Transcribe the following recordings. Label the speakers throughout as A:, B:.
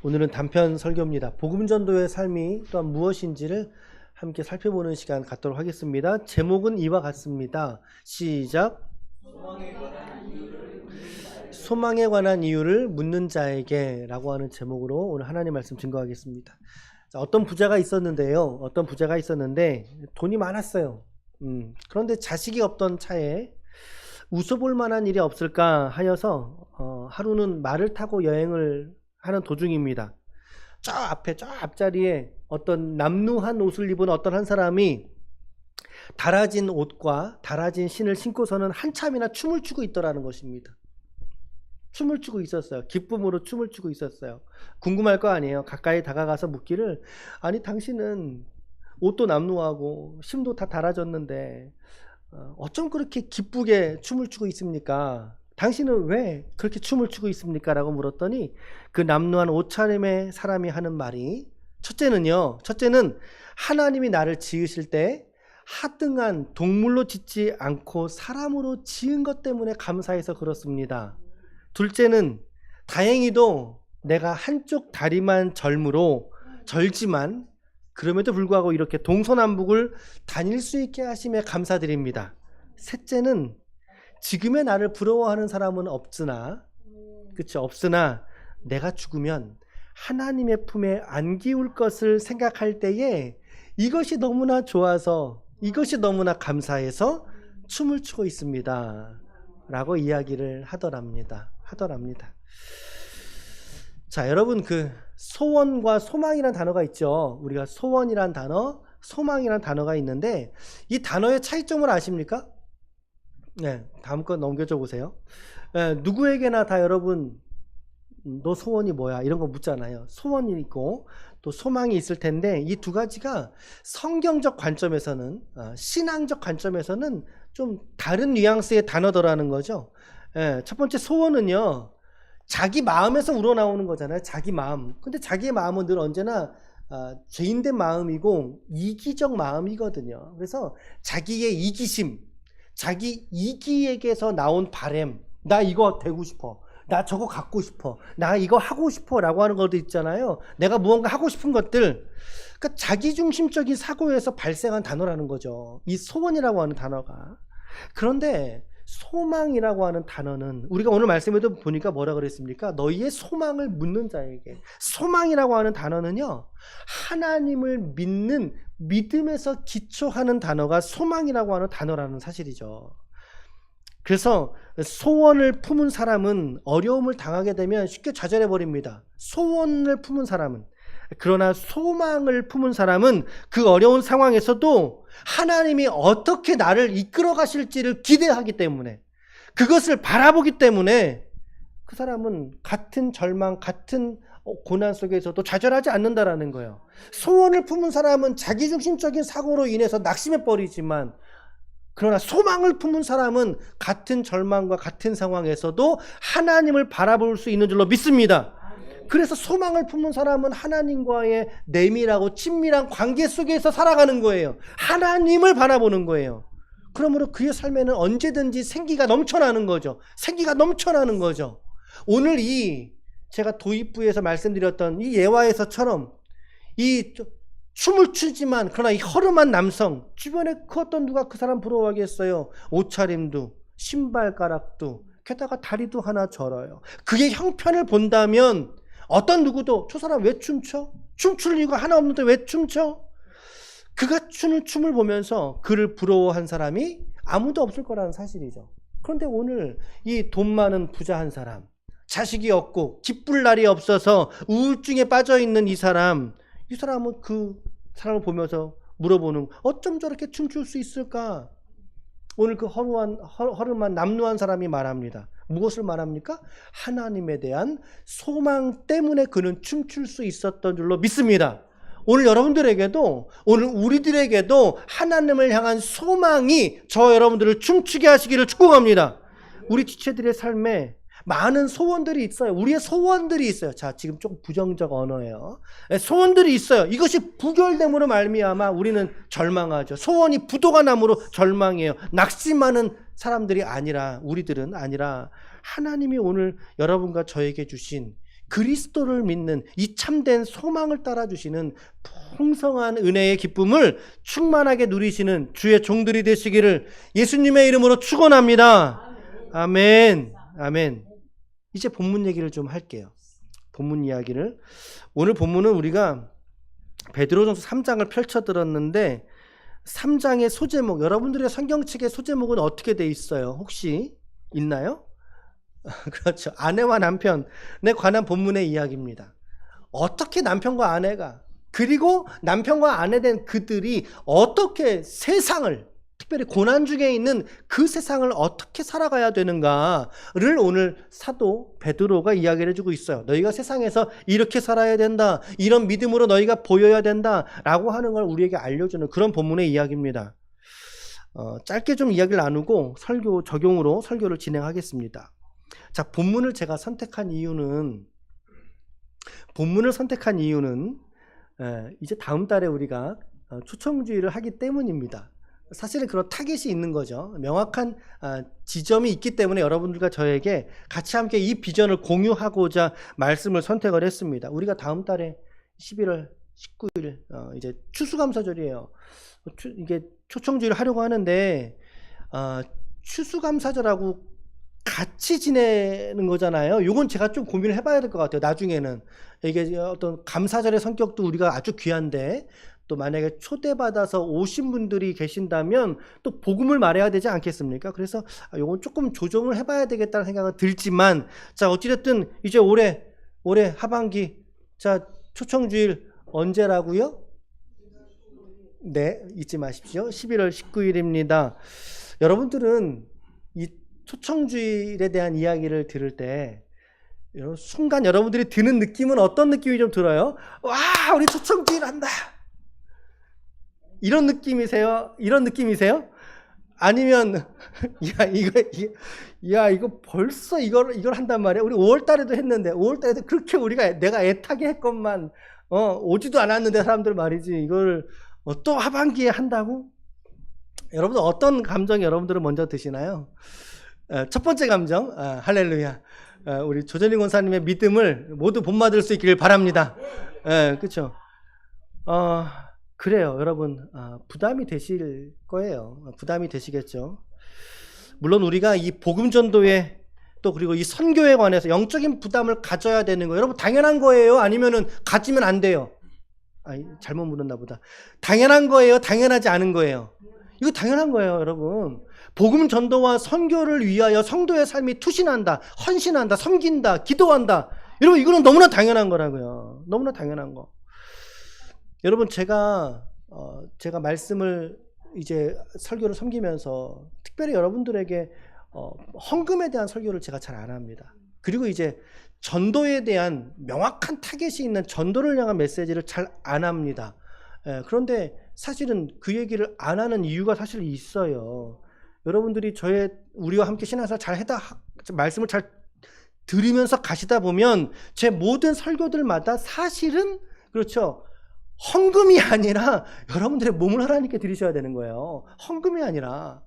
A: 오늘은 단편 설교입니다. 복음전도의 삶이 또한 무엇인지를 함께 살펴보는 시간 갖도록 하겠습니다. 제목은 이와 같습니다. 시작. 소망에 관한 이유를 묻는 자에게 라고 하는 제목으로 오늘 하나님 말씀 증거하겠습니다. 자, 어떤 부자가 있었는데 돈이 많았어요. 그런데 자식이 없던 차에 웃어볼 만한 일이 없을까 하여서 하루는 말을 타고 여행을 하는 도중입니다. 저 앞자리에 어떤 남루한 옷을 입은 어떤 한 사람이 달아진 옷과 달아진 신을 신고서는 한참이나 춤을 추고 있더라는 것입니다. 춤을 추고 있었어요. 기쁨으로 춤을 추고 있었어요. 궁금할 거 아니에요. 가까이 다가가서 묻기를, 아니 당신은 옷도 남루하고 신도 다 달아졌는데 어쩜 그렇게 기쁘게 춤을 추고 있습니까? 당신은 왜 그렇게 춤을 추고 있습니까? 라고 물었더니 그 남루한 옷차림의 사람이 하는 말이, 첫째는 하나님이 나를 지으실 때 하등한 동물로 짓지 않고 사람으로 지은 것 때문에 감사해서 그렇습니다. 둘째는 다행히도 내가 한쪽 다리만 절지만 그럼에도 불구하고 이렇게 동서남북을 다닐 수 있게 하심에 감사드립니다. 셋째는 지금의 나를 부러워하는 사람은 없으나 내가 죽으면 하나님의 품에 안기울 것을 생각할 때에 이것이 너무나 좋아서, 이것이 너무나 감사해서 춤을 추고 있습니다 라고 이야기를 하더랍니다. 자, 여러분, 그 소원과 소망이라는 단어가 있죠. 우리가 소원이란 단어, 소망이란 단어가 있는데 이 단어의 차이점을 아십니까? 네, 다음 거 넘겨줘 보세요. 네, 누구에게나 다 여러분, 너 소원이 뭐야? 이런 거 묻잖아요. 소원이 있고 또 소망이 있을 텐데 이 두 가지가 성경적 관점에서는, 신앙적 관점에서는 좀 다른 뉘앙스의 단어더라는 거죠. 네, 첫 번째 소원은요, 자기 마음에서 우러나오는 거잖아요. 자기 마음. 근데 자기의 마음은 늘 언제나 죄인된 마음이고 이기적 마음이거든요. 그래서 자기의 이기심, 자기 이기에게서 나온 바램, 나 이거 되고 싶어, 나 저거 갖고 싶어, 나 이거 하고 싶어 라고 하는 것도 있잖아요. 내가 무언가 하고 싶은 것들, 그러니까 자기중심적인 사고에서 발생한 단어라는 거죠, 이 소원이라고 하는 단어가. 그런데 소망이라고 하는 단어는 우리가 오늘 말씀에도 보니까 뭐라 그랬습니까? 너희의 소망을 묻는 자에게. 소망이라고 하는 단어는요, 하나님을 믿는 믿음에서 기초하는 단어가 소망이라고 하는 단어라는 사실이죠. 그래서 소원을 품은 사람은 어려움을 당하게 되면 쉽게 좌절해 버립니다. 소원을 품은 사람은. 그러나 소망을 품은 사람은 그 어려운 상황에서도 하나님이 어떻게 나를 이끌어 가실지를 기대하기 때문에, 그것을 바라보기 때문에 그 사람은 같은 절망, 같은 고난 속에서도 좌절하지 않는다라는 거예요. 소원을 품은 사람은 자기중심적인 사고로 인해서 낙심해 버리지만, 그러나 소망을 품은 사람은 같은 절망과 같은 상황에서도 하나님을 바라볼 수 있는 줄로 믿습니다. 그래서 소망을 품은 사람은 하나님과의 내밀하고 친밀한 관계 속에서 살아가는 거예요. 하나님을 바라보는 거예요. 그러므로 그의 삶에는 언제든지 생기가 넘쳐나는 거죠. 오늘 제가 도입부에서 말씀드렸던 이 예화에서처럼 이 춤을 추지만 그러나 이 허름한 남성, 주변에 그 어떤 누가 그 사람 부러워하겠어요. 옷차림도 신발가락도 게다가 다리도 하나 절어요. 그의 형편을 본다면 어떤 누구도 저 사람 왜 춤춰? 춤출 이유가 하나 없는데 왜 춤춰? 그가 추는 춤을 보면서 그를 부러워한 사람이 아무도 없을 거라는 사실이죠. 그런데 오늘 이 돈 많은 부자 한 사람, 자식이 없고 기쁠 날이 없어서 우울증에 빠져있는 이 사람은 그 사람을 보면서 물어보는, 어쩜 저렇게 춤출 수 있을까? 오늘 그 허름한 남루한 사람이 말합니다. 무엇을 말합니까? 하나님에 대한 소망 때문에 그는 춤출 수 있었던 줄로 믿습니다. 오늘 여러분들에게도, 오늘 우리들에게도 하나님을 향한 소망이 저 여러분들을 춤추게 하시기를 축복합니다. 우리 지체들의 삶에 많은 소원들이 있어요. 우리의 소원들이 있어요. 자, 지금 조금 부정적 언어예요. 소원들이 있어요. 이것이 부결됨으로 말미암아 우리는 절망하죠. 소원이 부도가 남으로 절망이에요. 낙심하는 사람들이 아니라, 우리들은 아니라 하나님이 오늘 여러분과 저에게 주신 그리스도를 믿는 이 참된 소망을 따라주시는 풍성한 은혜의 기쁨을 충만하게 누리시는 주의 종들이 되시기를 예수님의 이름으로 축원합니다. 아멘. 아멘. 이제 본문 얘기를 좀 할게요. 본문 이야기를. 오늘 본문은 우리가 베드로전서 3장을 펼쳐 들었는데 3장의 소제목, 여러분들의 성경책의 소제목은 어떻게 돼 있어요? 혹시 있나요? 그렇죠. 아내와 남편에 관한 본문의 이야기입니다. 어떻게 남편과 아내가, 그리고 남편과 아내 된 그들이 어떻게 세상을, 특별히 고난 중에 있는 그 세상을 어떻게 살아가야 되는가를 오늘 사도 베드로가 이야기를 해주고 있어요. 너희가 세상에서 이렇게 살아야 된다, 이런 믿음으로 너희가 보여야 된다 라고 하는 걸 우리에게 알려주는 그런 본문의 이야기입니다. 짧게 좀 이야기를 나누고 설교 적용으로 설교를 진행하겠습니다. 자, 본문을 선택한 이유는 이제 다음 달에 우리가 초청주의를 하기 때문입니다. 사실은 그런 타겟이 있는 거죠. 명확한 지점이 있기 때문에 여러분들과 저에게 같이 함께 이 비전을 공유하고자 말씀을 선택을 했습니다. 우리가 다음 달에 11월 19일 이제 추수감사절이에요. 이게 초청주의를 하려고 하는데 추수감사절하고 같이 지내는 거잖아요. 이건 제가 좀 고민을 해봐야 될 것 같아요. 나중에는 이게 어떤 감사절의 성격도 우리가 아주 귀한데 또 만약에 초대받아서 오신 분들이 계신다면 또 복음을 말해야 되지 않겠습니까? 그래서 이건 조금 조정을 해봐야 되겠다는 생각은 들지만, 자, 어찌됐든 이제 올해 하반기, 자, 초청주일 언제라고요? 네, 잊지 마십시오. 11월 19일입니다. 여러분들은 이 초청주일에 대한 이야기를 들을 때 순간 여러분들이 드는 느낌은 어떤 느낌이 좀 들어요? 와, 우리 초청주일 한다, 이런 느낌이세요? 아니면 이거 벌써 이걸 한단 말이야? 우리 5월 달에도 했는데 5월 달에도 그렇게 내가 애타게 했건만 오지도 않았는데 사람들 말이지, 이걸 또 하반기에 한다고? 여러분들 어떤 감정이 여러분들은 먼저 드시나요? 첫 번째 감정, 할렐루야, 우리 조전희 권사님의 믿음을 모두 본받을 수 있기를 바랍니다. 그렇죠? 그래요, 여러분. 부담이 되실 거예요. 부담이 되시겠죠. 물론 우리가 이 복음 전도에 또 그리고 이 선교에 관해서 영적인 부담을 가져야 되는 거예요. 여러분, 당연한 거예요? 아니면은 가지면 안 돼요? 잘못 물었나 보다. 당연한 거예요? 당연하지 않은 거예요? 이거 당연한 거예요, 여러분. 복음 전도와 선교를 위하여 성도의 삶이 투신한다, 헌신한다, 섬긴다, 기도한다. 여러분, 이거는 너무나 당연한 거라고요. 너무나 당연한 거. 여러분, 제가 말씀을 이제 설교를 섬기면서 특별히 여러분들에게 헌금에 대한 설교를 제가 잘 안 합니다. 그리고 이제 전도에 대한 명확한 타겟이 있는 전도를 향한 메시지를 잘 안 합니다. 그런데 사실은 그 얘기를 안 하는 이유가 사실 있어요. 여러분들이 우리와 함께 신앙생활 말씀을 잘 들으면서 가시다 보면 제 모든 설교들마다 사실은, 그렇죠, 헌금이 아니라 여러분들의 몸을 하나님께 드리셔야 되는 거예요. 헌금이 아니라.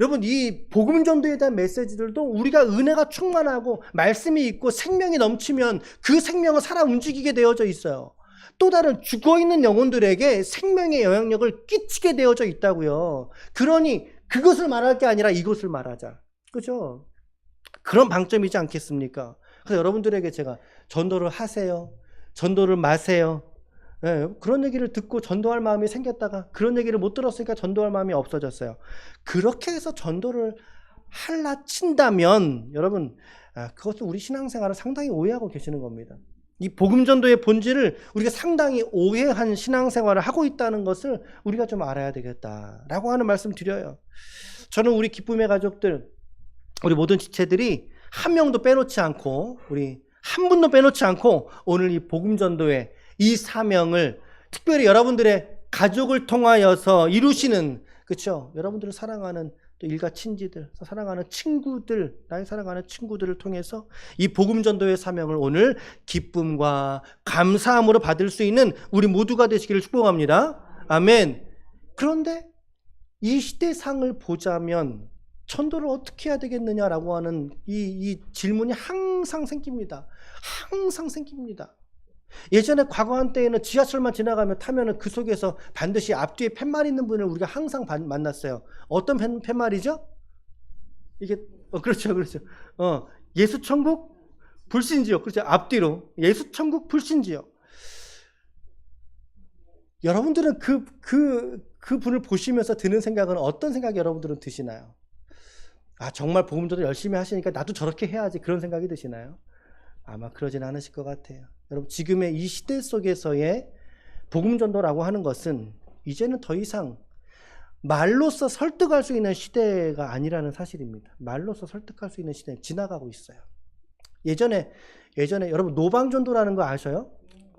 A: 여러분, 이 복음 전도에 대한 메시지들도 우리가 은혜가 충만하고 말씀이 있고 생명이 넘치면 그 생명은 살아 움직이게 되어져 있어요. 또 다른 죽어있는 영혼들에게 생명의 영향력을 끼치게 되어져 있다고요. 그러니 그것을 말할 게 아니라 이것을 말하자. 그죠? 그런 방점이지 않겠습니까? 그래서 여러분들에게 제가 전도를 하세요, 전도를 마세요, 그런 얘기를 듣고 전도할 마음이 생겼다가 그런 얘기를 못 들었으니까 전도할 마음이 없어졌어요. 그렇게 해서 전도를 할라 친다면 여러분, 그것도 우리 신앙생활을 상당히 오해하고 계시는 겁니다. 이 복음 전도의 본질을 우리가 상당히 오해한 신앙생활을 하고 있다는 것을 우리가 좀 알아야 되겠다라고 하는 말씀 드려요. 저는 우리 기쁨의 가족들, 우리 모든 지체들이 한 명도 빼놓지 않고, 우리 한 분도 빼놓지 않고 오늘 이 복음 전도의 이 사명을 특별히 여러분들의 가족을 통하여서 이루시는, 그렇죠? 여러분들을 사랑하는 또 일가 친지들, 사랑하는 친구들, 나의 사랑하는 친구들을 통해서 이 복음 전도의 사명을 오늘 기쁨과 감사함으로 받을 수 있는 우리 모두가 되시기를 축복합니다. 아멘. 그런데 이 시대상을 보자면 전도를 어떻게 해야 되겠느냐라고 하는 이 질문이 항상 생깁니다. 항상 생깁니다. 예전에 과거 한때에는 지하철만 지나가면 타면은 그 속에서 반드시 앞뒤에 팻말 있는 분을 우리가 항상 만났어요. 어떤 팻말이죠? 이게 그렇죠, 그렇죠. 예수천국 불신지역. 그렇죠. 앞뒤로 예수천국 불신지역. 여러분들은 그 분을 보시면서 드는 생각은 어떤 생각이 여러분들은 드시나요? 아, 정말 복음 전도 열심히 하시니까 나도 저렇게 해야지, 그런 생각이 드시나요? 아마 그러진 않으실 것 같아요. 여러분, 지금의 이 시대 속에서의 복음 전도라고 하는 것은 이제는 더 이상 말로써 설득할 수 있는 시대가 아니라는 사실입니다. 말로써 설득할 수 있는 시대는 지나가고 있어요. 예전에 여러분 노방전도라는 거 아셔요?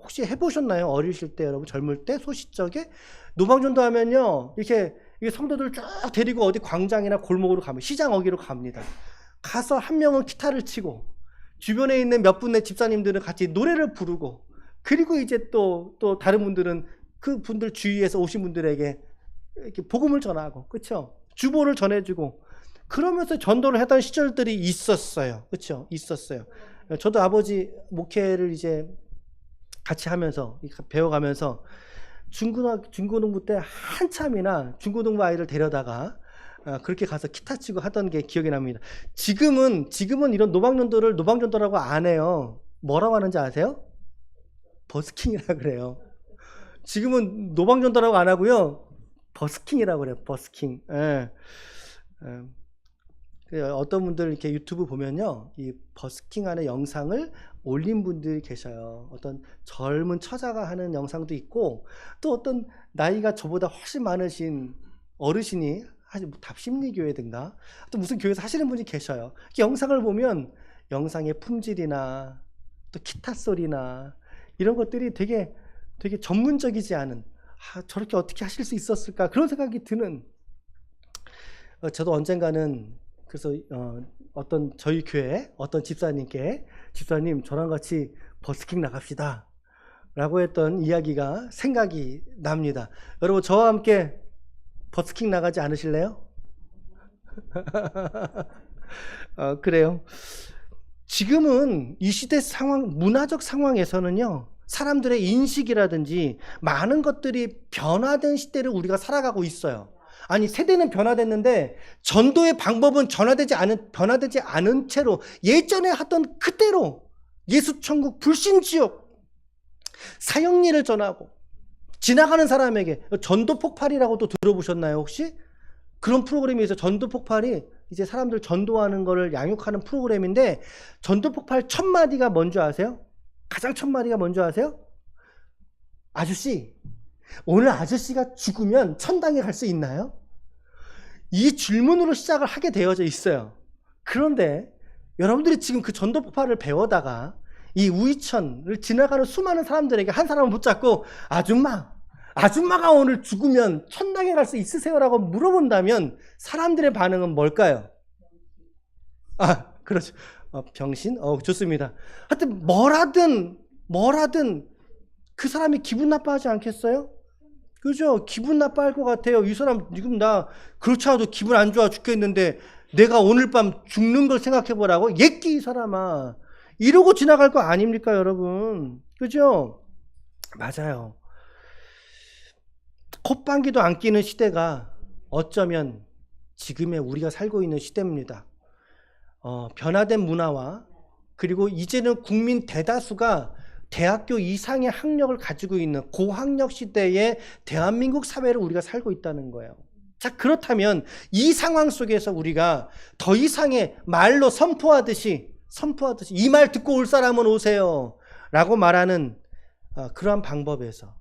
A: 혹시 해보셨나요? 어리실 때, 여러분 젊을 때, 소시적에 노방전도 하면요, 이렇게 성도들 쭉 데리고 어디 광장이나 골목으로 가면, 시장 어기로 갑니다. 가서 한 명은 기타를 치고 주변에 있는 몇 분의 집사님들은 같이 노래를 부르고, 그리고 이제 또 다른 분들은 그 분들 주위에서 오신 분들에게 이렇게 복음을 전하고, 그렇죠? 주보를 전해주고, 그러면서 전도를 했던 시절들이 있었어요. 그렇죠? 있었어요. 저도 아버지 목회를 이제 같이 하면서 배워가면서 중고등부 때 한참이나 중고등부 아이를 데려다가 그렇게 가서 기타 치고 하던 게 기억이 납니다. 지금은 이런 노방전도라고 안 해요. 뭐라고 하는지 아세요? 버스킹이라 그래요. 지금은 노방전도라고 안 하고요, 버스킹이라고 그래요. 버스킹. 예. 어떤 분들 이렇게 유튜브 보면요, 이 버스킹하는 영상을 올린 분들이 계셔요. 어떤 젊은 처자가 하는 영상도 있고, 또 어떤 나이가 저보다 훨씬 많으신 어르신이 답심리교회든가 또 무슨 교회에서 하시는 분이 계셔요. 영상을 보면 영상의 품질이나 또 기타 소리나 이런 것들이 되게 전문적이지 않은, 저렇게 어떻게 하실 수 있었을까, 그런 생각이 드는, 저도 언젠가는 그래서 어떤 저희 교회 어떤 집사님께, 집사님 저랑 같이 버스킹 나갑시다 라고 했던 이야기가 생각이 납니다. 여러분, 저와 함께 버스킹 나가지 않으실래요? 그래요. 지금은 이 시대 상황, 문화적 상황에서는요, 사람들의 인식이라든지 많은 것들이 변화된 시대를 우리가 살아가고 있어요. 아니, 세대는 변화됐는데 전도의 방법은 변화되지 않은 채로 예전에 하던 그대로 예수천국 불신지옥 사형리를 전하고, 지나가는 사람에게 전도 폭발이라고도 들어보셨나요 혹시? 그런 프로그램이 있어요. 전도 폭발이 이제 사람들 전도하는 거를 양육하는 프로그램인데, 전도 폭발 첫 마디가 뭔지 아세요? 가장 첫 마디가 뭔지 아세요? 아저씨, 오늘 아저씨가 죽으면 천당에 갈 수 있나요? 이 질문으로 시작을 하게 되어져 있어요. 그런데 여러분들이 지금 그 전도 폭발을 배우다가 이 우이천을 지나가는 수많은 사람들에게 한 사람을 붙잡고, 아줌마가 오늘 죽으면 천당에 갈 수 있으세요? 라고 물어본다면 사람들의 반응은 뭘까요? 그렇죠. 병신? 좋습니다. 하여튼 뭐라든 그 사람이 기분 나빠하지 않겠어요? 그죠? 기분 나빠할 것 같아요. 이 사람 지금 나 그렇지 않아도 기분 안 좋아 죽겠는데 내가 오늘 밤 죽는 걸 생각해보라고? 예끼 이 사람아, 이러고 지나갈 거 아닙니까 여러분? 그죠? 맞아요. 콧방귀도 안 끼는 시대가 어쩌면 지금의 우리가 살고 있는 시대입니다. 변화된 문화와, 그리고 이제는 국민 대다수가 대학교 이상의 학력을 가지고 있는 고학력 시대의 대한민국 사회를 우리가 살고 있다는 거예요. 자, 그렇다면 이 상황 속에서 우리가 더 이상의 말로 선포하듯이 이 말 듣고 올 사람은 오세요 라고 말하는 그러한 방법에서,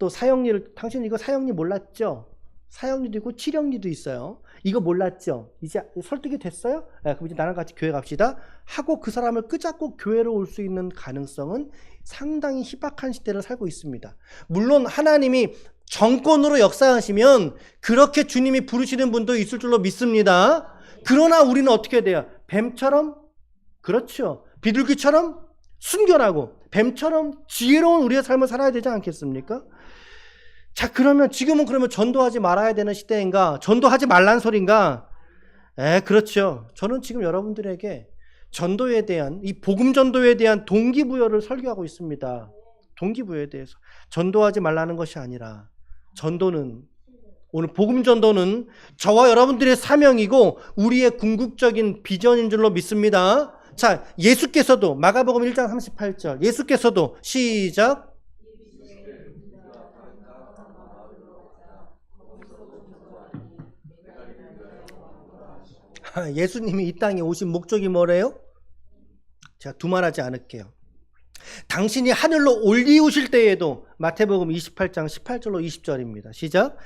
A: 또 사형리를, 당신 이거 사형리 몰랐죠? 사형리도 있고 칠형리도 있어요. 이거 몰랐죠? 이제 설득이 됐어요? 그럼 이제 나랑 같이 교회 갑시다 하고 그 사람을 끄잡고 교회로 올 수 있는 가능성은 상당히 희박한 시대를 살고 있습니다. 물론 하나님이 정권으로 역사하시면 그렇게 주님이 부르시는 분도 있을 줄로 믿습니다. 그러나 우리는 어떻게 돼요? 뱀처럼, 그렇죠, 비둘기처럼 순결하고 뱀처럼 지혜로운 우리의 삶을 살아야 되지 않겠습니까? 자, 그러면 지금은 전도하지 말아야 되는 시대인가? 전도하지 말란 소린가? 그렇죠. 저는 지금 여러분들에게 전도에 대한, 이 복음 전도에 대한 동기부여를 설교하고 있습니다. 동기부여에 대해서. 전도하지 말라는 것이 아니라, 전도는, 오늘 복음 전도는 저와 여러분들의 사명이고 우리의 궁극적인 비전인 줄로 믿습니다. 자, 예수께서도, 마가복음 1장 38절, 예수께서도, 시작. 예수님이 이 땅에 오신 목적이 뭐래요? 제가 두말하지 않을게요. 당신이 하늘로 올리우실 때에도, 마태복음 28장 18절로 20절입니다. 시작.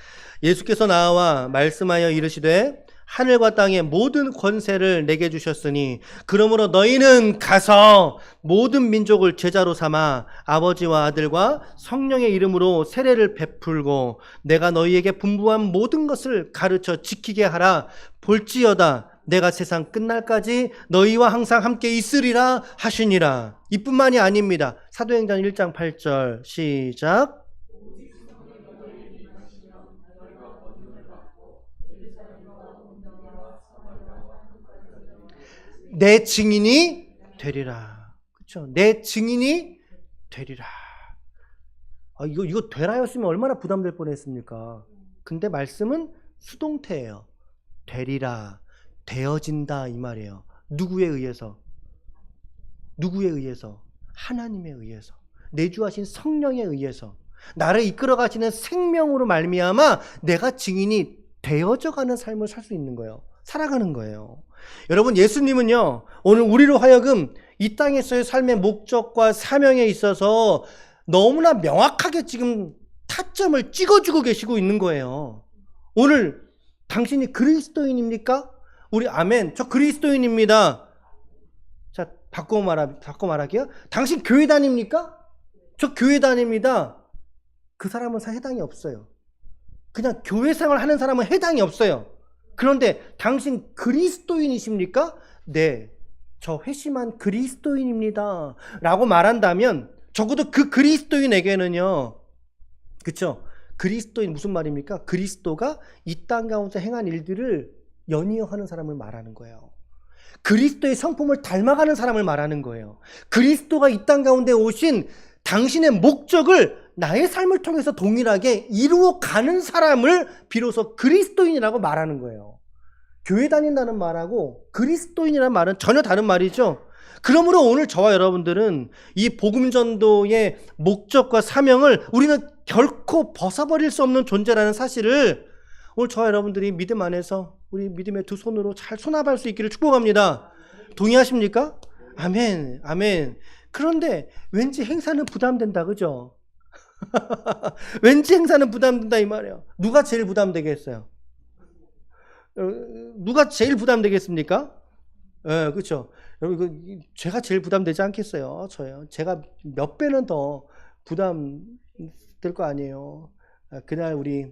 A: 예수께서 나와 말씀하여 이르시되 하늘과 땅의 모든 권세를 내게 주셨으니 그러므로 너희는 가서 모든 민족을 제자로 삼아 아버지와 아들과 성령의 이름으로 세례를 베풀고 내가 너희에게 분부한 모든 것을 가르쳐 지키게 하라. 볼지어다 내가 세상 끝날까지 너희와 항상 함께 있으리라 하시니라. 이뿐만이 아닙니다. 사도행전 1장 8절 시작. 내 증인이 되리라. 그렇죠? 내 증인이 되리라. 이거 되라였으면 얼마나 부담될 뻔했습니까? 근데 말씀은 수동태예요. 되리라. 되어진다 이 말이에요. 누구에 의해서? 누구에 의해서? 하나님에 의해서. 내주하신 성령에 의해서. 나를 이끌어 가시는 생명으로 말미암아 내가 증인이 되어져 가는 삶을 살 수 있는 거예요. 살아가는 거예요. 여러분, 예수님은요, 오늘 우리로 하여금 이 땅에서의 삶의 목적과 사명에 있어서 너무나 명확하게 지금 타점을 찍어주고 계시고 있는 거예요. 오늘 당신이 그리스도인입니까? 우리 아멘. 저 그리스도인입니다. 자, 바꿔 말할게요. 당신 교회 다닙니까? 저 교회 다닙니다. 그 사람은 해당이 없어요. 그냥 교회 생활 하는 사람은 해당이 없어요. 그런데 당신 그리스도인이십니까? 네, 저 회심한 그리스도인입니다 라고 말한다면 적어도 그 그리스도인에게는요, 그쵸? 그리스도인 무슨 말입니까? 그리스도가 이 땅 가운데 행한 일들을 연이어 하는 사람을 말하는 거예요. 그리스도의 성품을 닮아가는 사람을 말하는 거예요. 그리스도가 이 땅 가운데 오신 당신의 목적을 나의 삶을 통해서 동일하게 이루어가는 사람을 비로소 그리스도인이라고 말하는 거예요. 교회 다닌다는 말하고 그리스도인이라는 말은 전혀 다른 말이죠. 그러므로 오늘 저와 여러분들은 이 복음전도의 목적과 사명을 우리는 결코 벗어버릴 수 없는 존재라는 사실을 오늘 저와 여러분들이 믿음 안에서 우리 믿음의 두 손으로 잘 수납할 수 있기를 축복합니다. 동의하십니까? 아멘, 아멘. 그런데 왠지 행사는 부담된다, 그죠? 왠지 행사는 부담된다 이 말이에요. 누가 제일 부담되겠어요? 누가 제일 부담되겠습니까? 예, 그렇죠. 여러분, 제가 제일 부담되지 않겠어요? 저요. 제가 몇 배는 더 부담될 거 아니에요. 그날 우리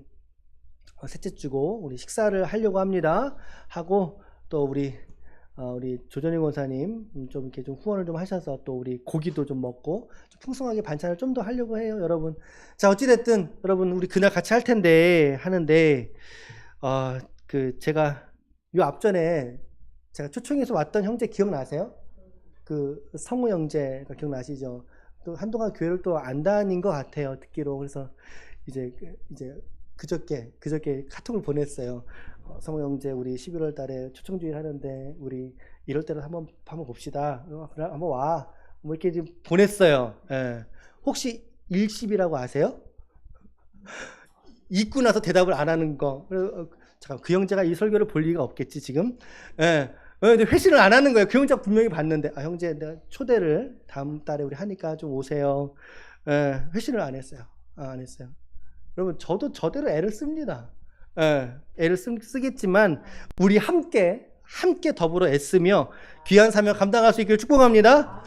A: 셋째 주고 우리 식사를 하려고 합니다. 하고 또 우리 조전희 권사님 좀 이렇게 좀 후원을 좀 하셔서 또 우리 고기도 좀 먹고 좀 풍성하게 반찬을 좀 더 하려고 해요, 여러분. 자, 어찌됐든 여러분 우리 그날 같이 할 텐데 하는데 제가 요 앞전에 제가 초청해서 왔던 형제 기억나세요? 그 성우 형제가 기억나시죠? 또 한동안 교회를 또 안 다닌 것 같아요, 듣기로. 그래서 이제 그저께 카톡을 보냈어요. 성우 형제 우리 11월 달에 초청주일 하는데 우리 이럴 때는 한번 봅시다. 그래, 한번 와. 뭐 이렇게 좀 보냈어요. 예. 혹시 일십이라고 아세요? 읽고 나서 대답을 안 하는 거. 잠깐, 그 형제가 이 설교를 볼 리가 없겠지 지금. 예. 근데 회신을 안 하는 거예요. 그 형제가 분명히 봤는데, 형제 내가 초대를 다음 달에 우리 하니까 좀 오세요. 예. 회신을 안 했어요. 안 했어요. 여러분, 저도 저대로 애를 씁니다. 애를 쓰겠지만 우리 함께 더불어 애쓰며 귀한 사명 감당할 수 있기를 축복합니다.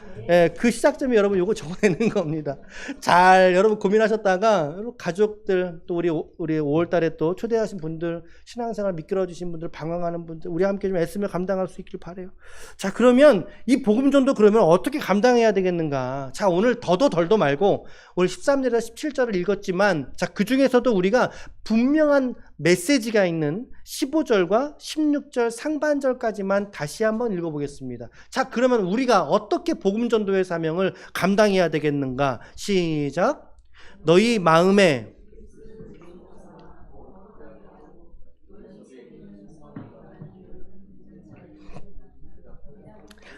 A: 그 시작점이 여러분 요거 적어내는 겁니다. 잘 여러분 고민하셨다가 가족들 또 우리 5월 달에 또 초대하신 분들, 신앙생활 미끄러 주신 분들, 방황하는 분들 우리 함께 좀 애쓰며 감당할 수 있기를 바라요. 자, 그러면 이 복음전도 그러면 어떻게 감당해야 되겠는가? 자, 오늘 더도 덜도 말고 오늘 13절에서 17절을 읽었지만 자, 그 중에서도 우리가 분명한 메시지가 있는 15절과 16절 상반절까지만 다시 한번 읽어보겠습니다. 자, 그러면 우리가 어떻게 복음 전도의 사명을 감당해야 되겠는가? 시작. 너희 마음에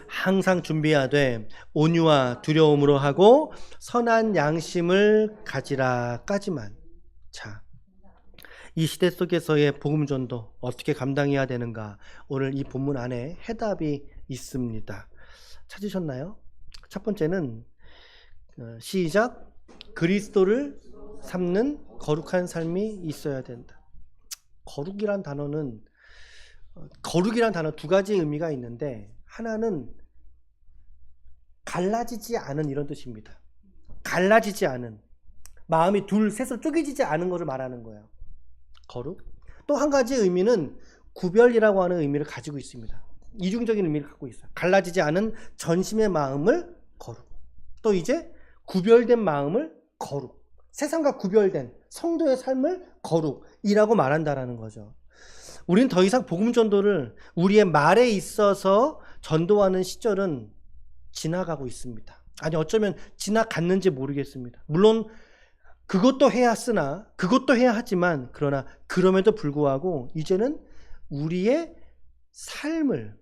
A: 항상 준비하되 온유와 두려움으로 하고 선한 양심을 가지라까지만. 자, 이 시대 속에서의 복음 전도 어떻게 감당해야 되는가? 오늘 이 본문 안에 해답이 있습니다. 찾으셨나요? 첫 번째는 시작. 그리스도를 삼는 거룩한 삶이 있어야 된다. 거룩이란 단어는 거룩이란 단어 두 가지 의미가 있는데, 하나는 갈라지지 않은 이런 뜻입니다. 갈라지지 않은, 마음이 둘 셋으로 쪼개지지 않은 것을 말하는 거예요. 거룩. 또 한 가지 의미는 구별이라고 하는 의미를 가지고 있습니다. 이중적인 의미를 갖고 있어요. 갈라지지 않은 전심의 마음을 거룩. 또 이제 구별된 마음을 거룩. 세상과 구별된 성도의 삶을 거룩이라고 말한다라는 거죠. 우리는 더 이상 복음 전도를 우리의 말에 있어서 전도하는 시절은 지나가고 있습니다. 아니, 어쩌면 지나갔는지 모르겠습니다. 물론 그것도 해야 쓰나, 그것도 해야 하지만, 그러나 그럼에도 불구하고 이제는 우리의 삶을,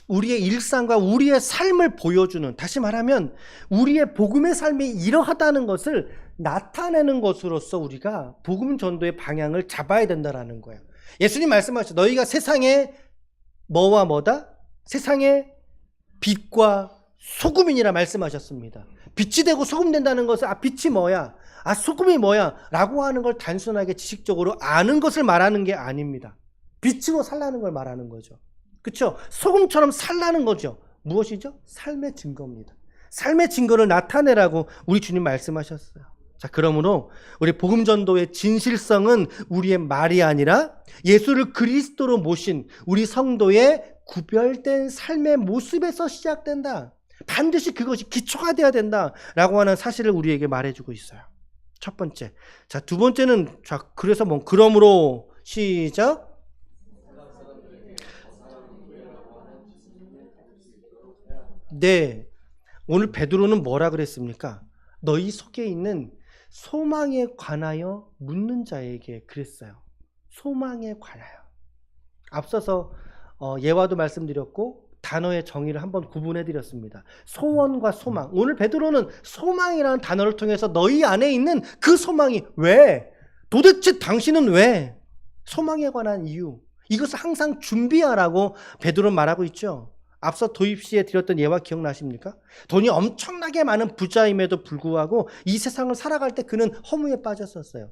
A: 우리의 일상과 우리의 삶을 보여주는, 다시 말하면 우리의 복음의 삶이 이러하다는 것을 나타내는 것으로서 우리가 복음 전도의 방향을 잡아야 된다라는 거예요. 예수님 말씀하셨죠. 너희가 세상에 뭐와 뭐다? 세상의 빛과 소금이니라 말씀하셨습니다. 빛이 되고 소금 된다는 것은 빛이 뭐야? 소금이 뭐야? 라고 하는 걸 단순하게 지식적으로 아는 것을 말하는 게 아닙니다. 빛으로 살라는 걸 말하는 거죠. 그렇죠? 소금처럼 살라는 거죠. 무엇이죠? 삶의 증거입니다. 삶의 증거를 나타내라고 우리 주님 말씀하셨어요. 자, 그러므로 우리 복음 전도의 진실성은 우리의 말이 아니라 예수를 그리스도로 모신 우리 성도의 구별된 삶의 모습에서 시작된다. 반드시 그것이 기초가 되어야 된다라고 하는 사실을 우리에게 말해주고 있어요. 첫 번째. 자, 두 번째는, 자, 그래서 그러므로 시작. 네. 오늘 베드로는 뭐라 그랬습니까? 너희 속에 있는 소망에 관하여 묻는 자에게 그랬어요. 소망에 관하여. 앞서서 예화도 말씀드렸고 단어의 정의를 한번 구분해 드렸습니다. 소원과 소망. 오늘 베드로는 소망이라는 단어를 통해서 너희 안에 있는 그 소망이 왜? 도대체 당신은 왜? 소망에 관한 이유. 이것을 항상 준비하라고 베드로는 말하고 있죠. 앞서 도입시에 드렸던 예화 기억나십니까? 돈이 엄청나게 많은 부자임에도 불구하고 이 세상을 살아갈 때 그는 허무에 빠졌었어요.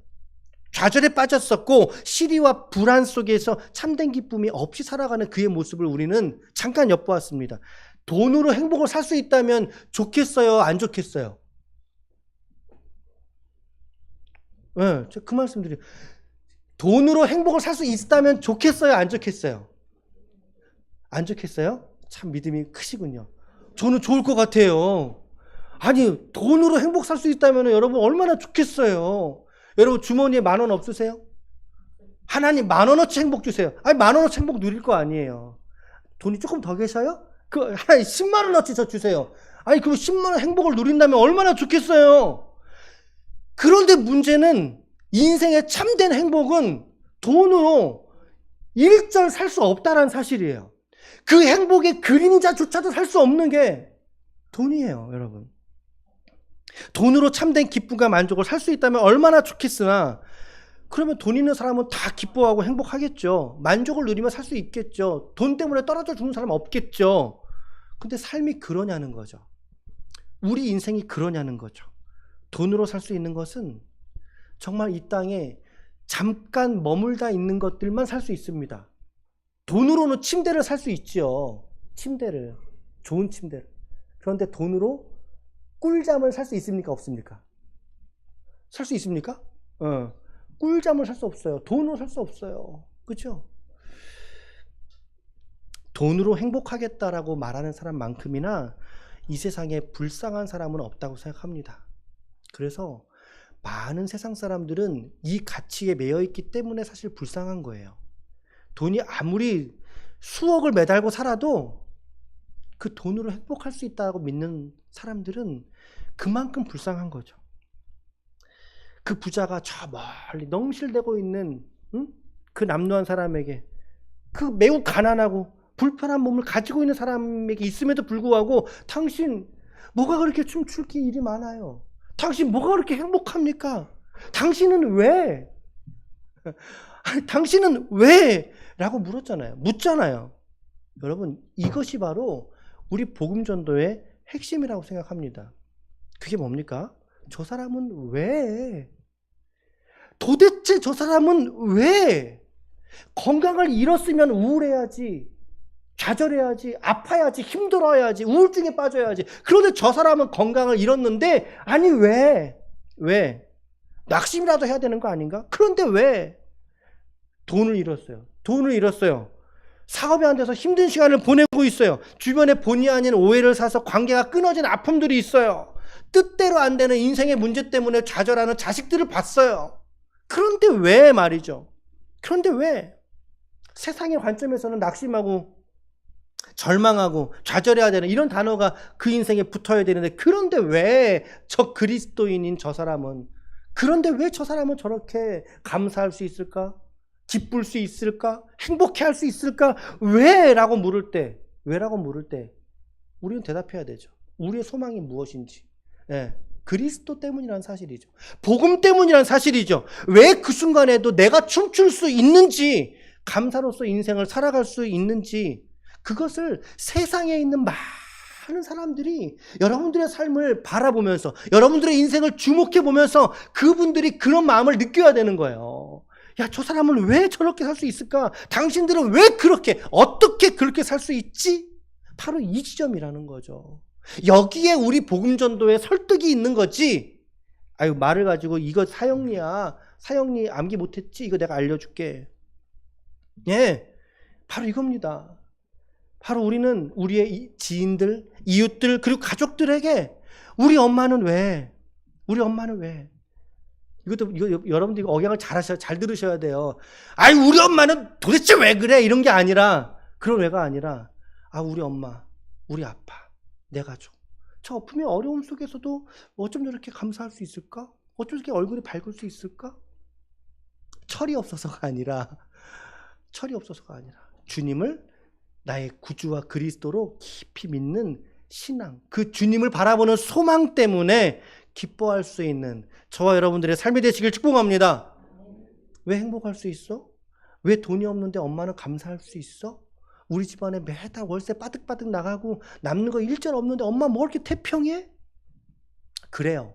A: 좌절에 빠졌었고 시리와 불안 속에서 참된 기쁨이 없이 살아가는 그의 모습을 우리는 잠깐 엿보았습니다. 돈으로 행복을 살 수 있다면 좋겠어요? 안 좋겠어요? 네, 그 말씀드려요. 돈으로 행복을 살 수 있다면 좋겠어요? 안 좋겠어요? 안 좋겠어요? 참 믿음이 크시군요. 저는 좋을 것 같아요. 아니, 돈으로 행복 살 수 있다면 여러분 얼마나 좋겠어요. 여러분 주머니에 10,000원 없으세요? 하나님 10,000원어치 행복 주세요. 아니 10,000원어치 행복 누릴 거 아니에요. 돈이 조금 더 계셔요? 그 하나님 100,000원어치 저 주세요. 아니 그럼 100,000원 행복을 누린다면 얼마나 좋겠어요. 그런데 문제는 인생의 참된 행복은 돈으로 일절 살 수 없다는 사실이에요. 그 행복의 그림자조차도 살 수 없는 게 돈이에요, 여러분. 돈으로 참된 기쁨과 만족을 살 수 있다면 얼마나 좋겠으나, 그러면 돈 있는 사람은 다 기뻐하고 행복하겠죠. 만족을 누리며 살 수 있겠죠. 돈 때문에 떨어져 죽는 사람 없겠죠. 근데 삶이 그러냐는 거죠. 우리 인생이 그러냐는 거죠. 돈으로 살 수 있는 것은 정말 이 땅에 잠깐 머물다 있는 것들만 살 수 있습니다. 돈으로는 침대를 살 수 있죠. 침대를. 좋은 침대를. 그런데 돈으로 꿀잠을 살 수 있습니까? 없습니까? 살 수 있습니까? 꿀잠을 살 수 없어요. 돈으로 살 수 없어요. 그렇죠? 돈으로 행복하겠다라고 말하는 사람만큼이나 이 세상에 불쌍한 사람은 없다고 생각합니다. 그래서 많은 세상 사람들은 이 가치에 매여 있기 때문에 사실 불쌍한 거예요. 돈이 아무리 수억을 매달고 살아도 그 돈으로 행복할 수 있다고 믿는 사람들은 그만큼 불쌍한 거죠. 그 부자가 저 멀리 넝실대고 있는 그 남루한 사람에게, 그 매우 가난하고 불편한 몸을 가지고 있는 사람에게 있음에도 불구하고 당신 뭐가 그렇게 춤출 게 일이 많아요? 당신 뭐가 그렇게 행복합니까? 당신은 왜? 아니, 당신은 왜? 라고 묻잖아요. 여러분, 이것이 바로 우리 복음전도의 핵심이라고 생각합니다. 그게 뭡니까? 저 사람은 왜? 도대체 저 사람은 왜? 건강을 잃었으면 우울해야지, 좌절해야지, 아파야지, 힘들어야지, 우울증에 빠져야지. 그런데 저 사람은 건강을 잃었는데, 아니 왜? 왜? 낙심이라도 해야 되는 거 아닌가? 그런데 왜? 돈을 잃었어요. 사업이 안 돼서 힘든 시간을 보내고 있어요. 주변에 본의 아닌 오해를 사서 관계가 끊어진 아픔들이 있어요. 뜻대로 안 되는 인생의 문제 때문에 좌절하는 자식들을 봤어요. 그런데 왜 말이죠? 그런데 왜? 세상의 관점에서는 낙심하고 절망하고 좌절해야 되는 이런 단어가 그 인생에 붙어야 되는데, 그런데 왜 저 그리스도인인 저 사람은, 그런데 왜 저 사람은 저렇게 감사할 수 있을까? 기쁠 수 있을까? 행복해할 수 있을까? 왜? 라고 물을 때 우리는 대답해야 되죠. 우리의 소망이 무엇인지. 예, 그리스도 때문이라는 사실이죠. 복음 때문이라는 사실이죠. 왜 그 순간에도 내가 춤출 수 있는지, 감사로서 인생을 살아갈 수 있는지, 그것을 세상에 있는 많은 사람들이 여러분들의 삶을 바라보면서, 여러분들의 인생을 주목해 보면서 그분들이 그런 마음을 느껴야 되는 거예요. 야, 저 사람은 왜 저렇게 살 수 있을까? 당신들은 왜 어떻게 그렇게 살 수 있지? 바로 이 지점이라는 거죠. 여기에 우리 복음전도에 설득이 있는 거지. 아유, 말을 가지고 이거 사형리야. 사형리 암기 못했지? 이거 내가 알려줄게. 예, 바로 이겁니다. 바로 우리는 우리의 지인들, 이웃들, 그리고 가족들에게 우리 엄마는 왜? 이거 여러분들이 억양을 잘 들으셔야 돼요. 아이, 우리 엄마는 도대체 왜 그래? 이런 게 아니라, 그런 왜가 아니라, 아, 우리 엄마, 우리 아빠, 내 가족, 저 아픔의 어려움 속에서도 어쩜 저렇게 감사할 수 있을까? 어쩜 저렇게 얼굴이 밝을 수 있을까? 철이 없어서가 아니라 주님을 나의 구주와 그리스도로 깊이 믿는 신앙, 그 주님을 바라보는 소망 때문에 기뻐할 수 있는 저와 여러분들의 삶이 되시길 축복합니다. 왜 행복할 수 있어? 왜 돈이 없는데 엄마는 감사할 수 있어? 우리 집안에 매달 월세 빠득빠득 나가고 남는 거 일절 없는데 엄마 뭐 이렇게 태평해? 그래요.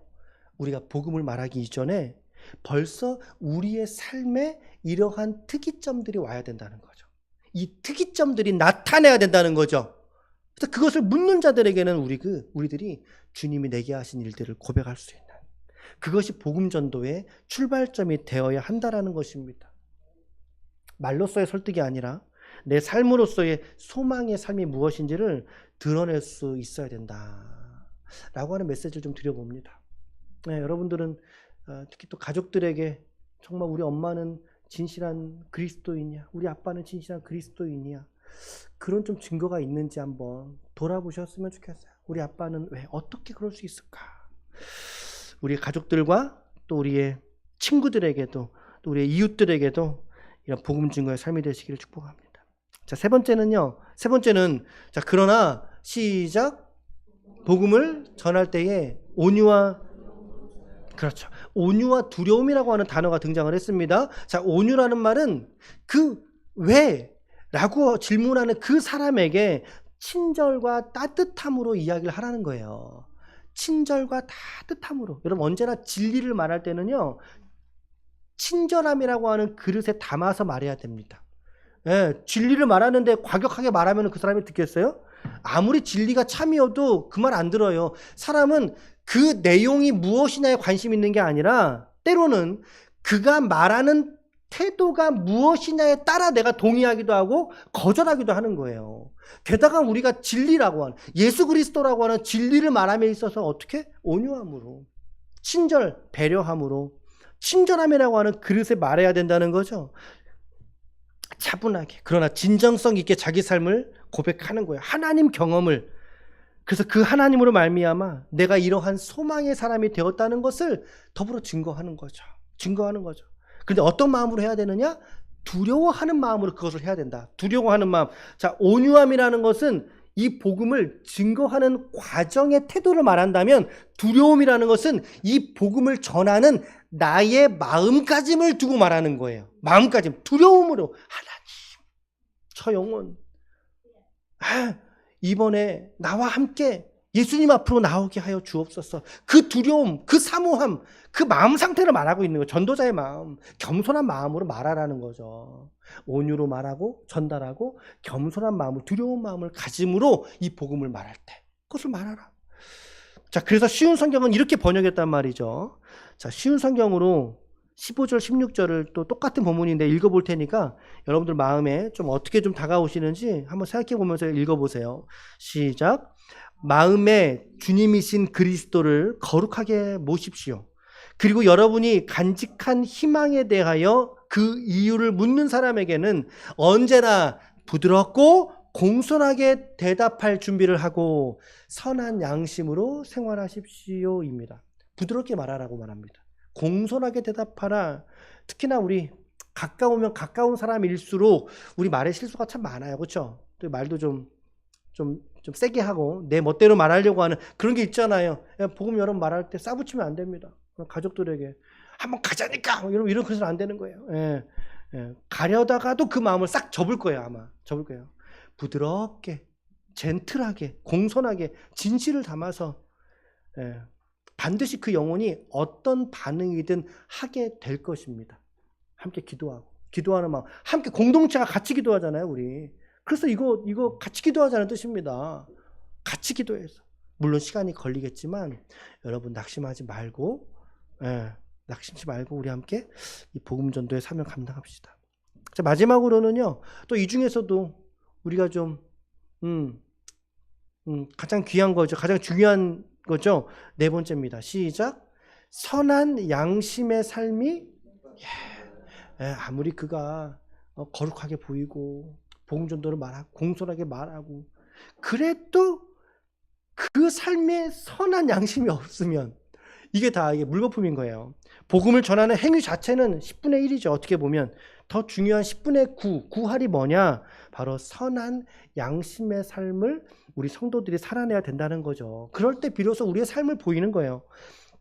A: 우리가 복음을 말하기 이전에 벌써 우리의 삶에 이러한 특이점들이 와야 된다는 거죠. 이 특이점들이 나타내야 된다는 거죠. 그래서 그것을 묻는 자들에게는 우리들이 주님이 내게 하신 일들을 고백할 수 있는, 그것이 복음 전도의 출발점이 되어야 한다라는 것입니다. 말로서의 설득이 아니라 내 삶으로서의 소망의 삶이 무엇인지를 드러낼 수 있어야 된다라고 하는 메시지를 좀 드려봅니다. 네, 여러분들은 특히 또 가족들에게 정말 우리 엄마는 진실한 그리스도인이야, 우리 아빠는 진실한 그리스도인이야, 그런 좀 증거가 있는지 한번 돌아보셨으면 좋겠어요. 우리 아빠는 왜 어떻게 그럴 수 있을까? 우리 가족들과 또 우리의 친구들에게도, 또 우리의 이웃들에게도 이런 복음 증거의 삶이 되시기를 축복합니다. 자, 세 번째는 자, 그러나 시작, 복음을 전할 때에 온유와 두려움이라고 하는 단어가 등장을 했습니다. 자, 온유라는 말은 그 왜? 라고 질문하는 그 사람에게 친절과 따뜻함으로 이야기를 하라는 거예요. 친절과 따뜻함으로. 여러분, 언제나 진리를 말할 때는요, 친절함이라고 하는 그릇에 담아서 말해야 됩니다. 예, 진리를 말하는데 과격하게 말하면 그 사람이 듣겠어요? 아무리 진리가 참이어도 그 말 안 들어요. 사람은 그 내용이 무엇이냐에 관심 있는 게 아니라 때로는 그가 말하는 태도가 무엇이냐에 따라 내가 동의하기도 하고 거절하기도 하는 거예요. 게다가 우리가 진리라고 하는, 예수 그리스도라고 하는 진리를 말함에 있어서 어떻게? 온유함으로, 친절, 배려함으로 친절함이라고 하는 그릇에 말해야 된다는 거죠. 차분하게 그러나 진정성 있게 자기 삶을 고백하는 거예요. 하나님 경험을. 그래서 그 하나님으로 말미암아 내가 이러한 소망의 사람이 되었다는 것을 더불어 증거하는 거죠. 증거하는 거죠. 그런데 어떤 마음으로 해야 되느냐? 두려워하는 마음으로 그것을 해야 된다. 두려워하는 마음. 자, 온유함이라는 것은 이 복음을 증거하는 과정의 태도를 말한다면, 두려움이라는 것은 이 복음을 전하는 나의 마음가짐을 두고 말하는 거예요. 마음가짐. 두려움으로 하나님, 저 영혼 이번에 나와 함께 예수님 앞으로 나오게 하여 주옵소서. 그 두려움, 그 사모함, 그 마음 상태를 말하고 있는 거예요. 전도자의 마음, 겸손한 마음으로 말하라는 거죠. 온유로 말하고 전달하고 겸손한 마음을, 두려운 마음을 가짐으로 이 복음을 말할 때 그것을 말하라. 자, 그래서 쉬운 성경은 이렇게 번역했단 말이죠. 자, 쉬운 성경으로 15절 16절을 또 똑같은 본문인데 읽어볼 테니까 여러분들 마음에 좀 어떻게 좀 다가오시는지 한번 생각해 보면서 읽어보세요. 시작. 마음에 주님이신 그리스도를 거룩하게 모십시오. 그리고 여러분이 간직한 희망에 대하여 그 이유를 묻는 사람에게는 언제나 부드럽고 공손하게 대답할 준비를 하고 선한 양심으로 생활하십시오입니다. 부드럽게 말하라고 말합니다. 공손하게 대답하라. 특히나 우리 가까우면 가까운 사람일수록 우리 말의 실수가 참 많아요. 그렇죠? 또 말도 좀 세게 하고 내 멋대로 말하려고 하는 그런 게 있잖아요. 복음 여러분 말할 때 싸붙이면 안 됩니다. 가족들에게 한번 가자니까 이런 그래서는 안 되는 거예요. 가려다가도 그 마음을 싹 접을 거예요. 아마 접을 거예요. 부드럽게, 젠틀하게, 공손하게 진실을 담아서 반드시 그 영혼이 어떤 반응이든 하게 될 것입니다. 함께 기도하고, 기도하는 마음, 함께 공동체가 같이 기도하잖아요, 우리. 그래서 이거 같이 기도하자는 뜻입니다. 같이 기도해서. 물론 시간이 걸리겠지만 여러분 낙심하지 말고, 낙심하지 말고 우리 함께 이 복음 전도의 사명 감당합시다. 자, 마지막으로는요, 또 이 중에서도 우리가 좀 가장 귀한 거죠, 가장 중요한 거죠. 네 번째입니다. 시작. 선한 양심의 삶이, 아무리 그가 거룩하게 보이고 복음 전도를 말하고 공손하게 말하고 그래도 그 삶에 선한 양심이 없으면 이게 다 이게 물거품인 거예요. 복음을 전하는 행위 자체는 10분의 1이죠. 어떻게 보면 더 중요한 10분의 9, 9할이 뭐냐? 바로 선한 양심의 삶을 우리 성도들이 살아내야 된다는 거죠. 그럴 때 비로소 우리의 삶을 보이는 거예요.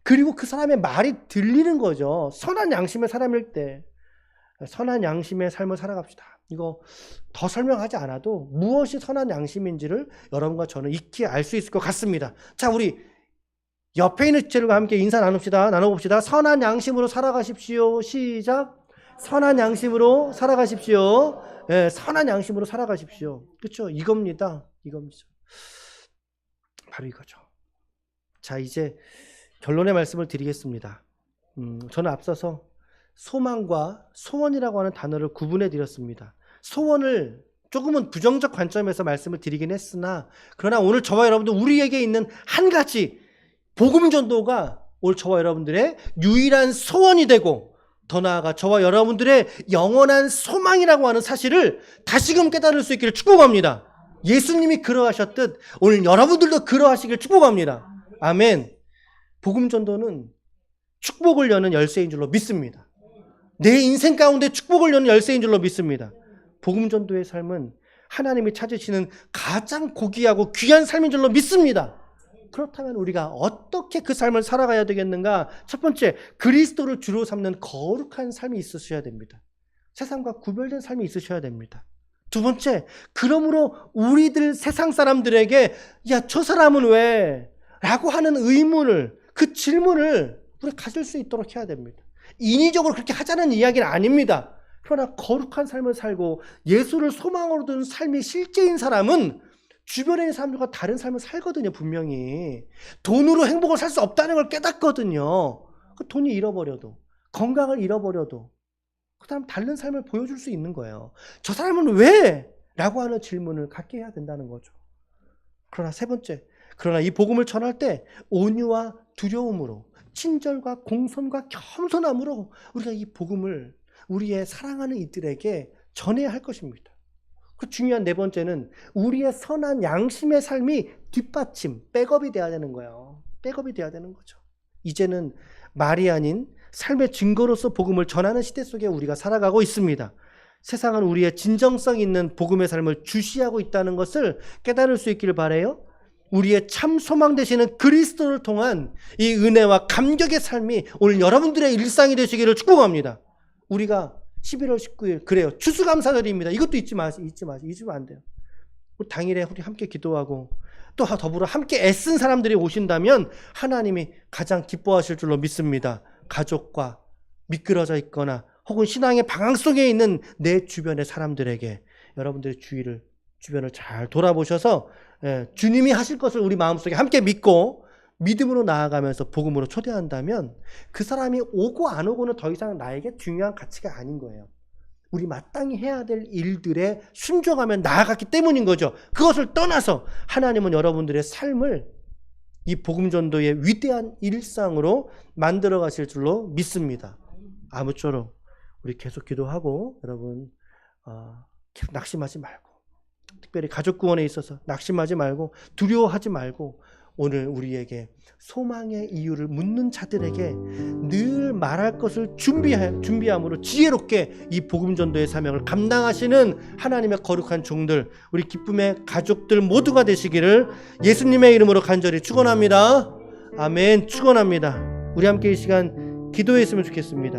A: 그리고 그 사람의 말이 들리는 거죠. 선한 양심의 사람일 때 선한 양심의 삶을 살아갑시다. 이거 더 설명하지 않아도 무엇이 선한 양심인지를 여러분과 저는 익히 알 수 있을 것 같습니다. 자, 우리 옆에 있는 지체들과 함께 인사 나눠봅시다. 선한 양심으로 살아가십시오. 시작. 선한 양심으로 살아가십시오. 선한 양심으로 살아가십시오. 그렇죠? 이겁니다. 바로 이거죠. 자, 이제 결론의 말씀을 드리겠습니다. 저는 앞서서 소망과 소원이라고 하는 단어를 구분해 드렸습니다. 소원을 조금은 부정적 관점에서 말씀을 드리긴 했으나, 그러나 오늘 저와 여러분들 우리에게 있는 한 가지 복음 전도가 오늘 저와 여러분들의 유일한 소원이 되고, 더 나아가 저와 여러분들의 영원한 소망이라고 하는 사실을 다시금 깨달을 수 있기를 축복합니다. 예수님이 그러하셨듯 오늘 여러분들도 그러하시길 축복합니다. 아멘. 복음 전도는 축복을 여는 열쇠인 줄로 믿습니다. 내 인생 가운데 축복을 여는 열쇠인 줄로 믿습니다. 복음 전도의 삶은 하나님이 찾으시는 가장 고귀하고 귀한 삶인 줄로 믿습니다. 그렇다면 우리가 어떻게 그 삶을 살아가야 되겠는가? 첫 번째, 그리스도를 주로 삼는 거룩한 삶이 있으셔야 됩니다. 세상과 구별된 삶이 있으셔야 됩니다. 두 번째, 그러므로 우리들 세상 사람들에게 야, 저 사람은 왜? 라고 하는 의문을, 그 질문을 우리가 가질 수 있도록 해야 됩니다. 인위적으로 그렇게 하자는 이야기는 아닙니다. 그러나 거룩한 삶을 살고 예수를 소망으로 둔 삶이 실제인 사람은 주변에 있는 사람들과 다른 삶을 살거든요. 분명히 돈으로 행복을 살 수 없다는 걸 깨닫거든요. 그 돈이 잃어버려도, 건강을 잃어버려도 그 사람 다른 삶을 보여줄 수 있는 거예요. 저 사람은 왜? 라고 하는 질문을 갖게 해야 된다는 거죠. 그러나 세 번째, 그러나 이 복음을 전할 때 온유와 두려움으로 친절과 공손과 겸손함으로 우리가 이 복음을 우리의 사랑하는 이들에게 전해야 할 것입니다. 그 중요한 네 번째는 우리의 선한 양심의 삶이 뒷받침, 백업이 돼야 되는 거예요. 백업이 돼야 되는 거죠. 이제는 말이 아닌 삶의 증거로서 복음을 전하는 시대 속에 우리가 살아가고 있습니다. 세상은 우리의 진정성 있는 복음의 삶을 주시하고 있다는 것을 깨달을 수 있기를 바라요. 우리의 참 소망 되시는 그리스도를 통한 이 은혜와 감격의 삶이 오늘 여러분들의 일상이 되시기를 축복합니다. 우리가 11월 19일 그래요. 추수감사절입니다. 이것도 잊으면 안 돼요. 당일에 우리 함께 기도하고 또 더불어 함께 애쓴 사람들이 오신다면 하나님이 가장 기뻐하실 줄로 믿습니다. 가족과 미끄러져 있거나 혹은 신앙의 방황 속에 있는 내 주변의 사람들에게 여러분들의 주변을 잘 돌아보셔서 주님이 하실 것을 우리 마음속에 함께 믿고 믿음으로 나아가면서 복음으로 초대한다면 그 사람이 오고 안 오고는 더 이상 나에게 중요한 가치가 아닌 거예요. 우리 마땅히 해야 될 일들에 순종하며 나아갔기 때문인 거죠. 그것을 떠나서 하나님은 여러분들의 삶을 이 복음 전도의 위대한 일상으로 만들어 가실 줄로 믿습니다. 아무쪼록 우리 계속 기도하고 여러분 낙심하지 말고 특별히 가족 구원에 있어서 낙심하지 말고 두려워하지 말고 오늘 우리에게 소망의 이유를 묻는 자들에게 늘 말할 것을 준비함으로 지혜롭게 이 복음 전도의 사명을 감당하시는 하나님의 거룩한 종들, 우리 기쁨의 가족들 모두가 되시기를 예수님의 이름으로 간절히 축원합니다. 아멘. 축원합니다. 우리 함께 이 시간 기도했으면 좋겠습니다.